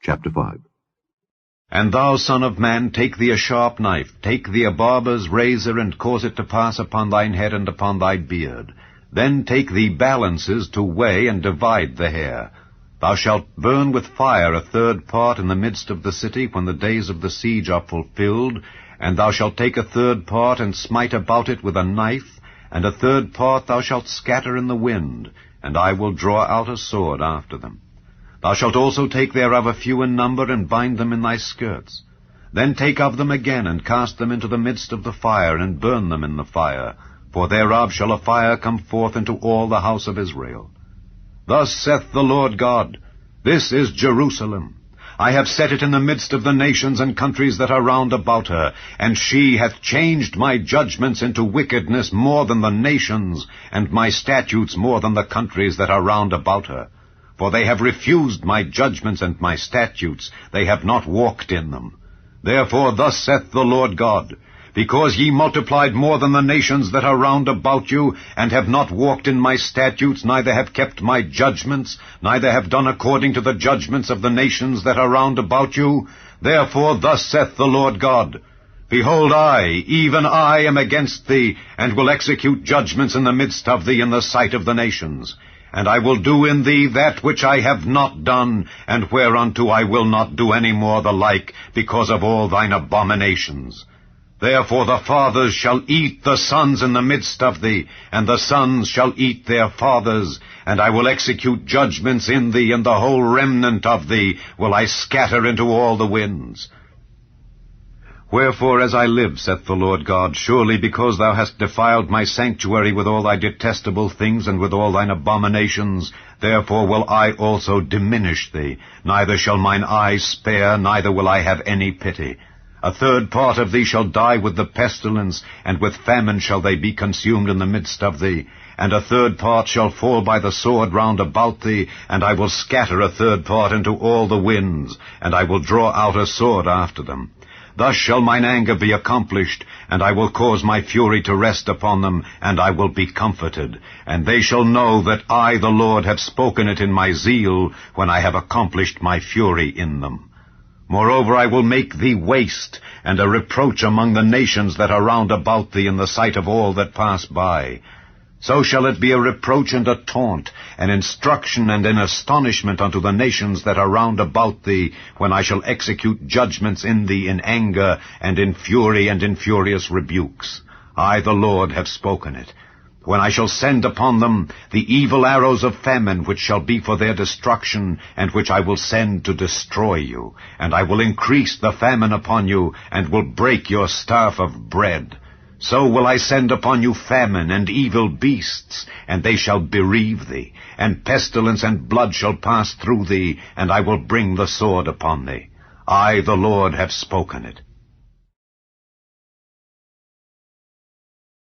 Chapter 5. And thou, son of man, take thee a sharp knife, take thee a barber's razor, and cause it to pass upon thine head and upon thy beard. Then take thee balances to weigh and divide the hair. Thou shalt burn with fire a third part in the midst of the city, when the days of the siege are fulfilled, and thou shalt take a third part and smite about it with a knife, and a third part thou shalt scatter in the wind, and I will draw out a sword after them. Thou shalt also take thereof a few in number, and bind them in thy skirts. Then take of them again, and cast them into the midst of the fire, and burn them in the fire, for thereof shall a fire come forth into all the house of Israel. Thus saith the Lord God, This is Jerusalem. I have set it in the midst of the nations and countries that are round about her, and she hath changed my judgments into wickedness more than the nations, and my statutes more than the countries that are round about her. For they have refused my judgments and my statutes, they have not walked in them. Therefore thus saith the Lord God, Because ye multiplied more than the nations that are round about you, and have not walked in my statutes, neither have kept my judgments, neither have done according to the judgments of the nations that are round about you, therefore thus saith the Lord God, Behold, I, even I, am against thee, and will execute judgments in the midst of thee in the sight of the nations. And I will do in thee that which I have not done, and whereunto I will not do any more the like, because of all thine abominations. Therefore the fathers shall eat the sons in the midst of thee, and the sons shall eat their fathers, and I will execute judgments in thee, and the whole remnant of thee will I scatter into all the winds. Wherefore, as I live, saith the Lord God, surely because thou hast defiled my sanctuary with all thy detestable things and with all thine abominations, therefore will I also diminish thee, neither shall mine eye spare, neither will I have any pity. A third part of thee shall die with the pestilence, and with famine shall they be consumed in the midst of thee. And a third part shall fall by the sword round about thee, and I will scatter a third part into all the winds, and I will draw out a sword after them. Thus shall mine anger be accomplished, and I will cause my fury to rest upon them, and I will be comforted. And they shall know that I, the Lord, have spoken it in my zeal, when I have accomplished my fury in them. Moreover, I will make thee waste, and a reproach among the nations that are round about thee in the sight of all that pass by. So shall it be a reproach and a taunt, an instruction and an astonishment unto the nations that are round about thee, when I shall execute judgments in thee in anger, and in fury, and in furious rebukes. I, the Lord, have spoken it. When I shall send upon them the evil arrows of famine, which shall be for their destruction, and which I will send to destroy you. And I will increase the famine upon you, and will break your staff of bread. So will I send upon you famine and evil beasts, and they shall bereave thee. And pestilence and blood shall pass through thee, and I will bring the sword upon thee. I, the Lord, have spoken it.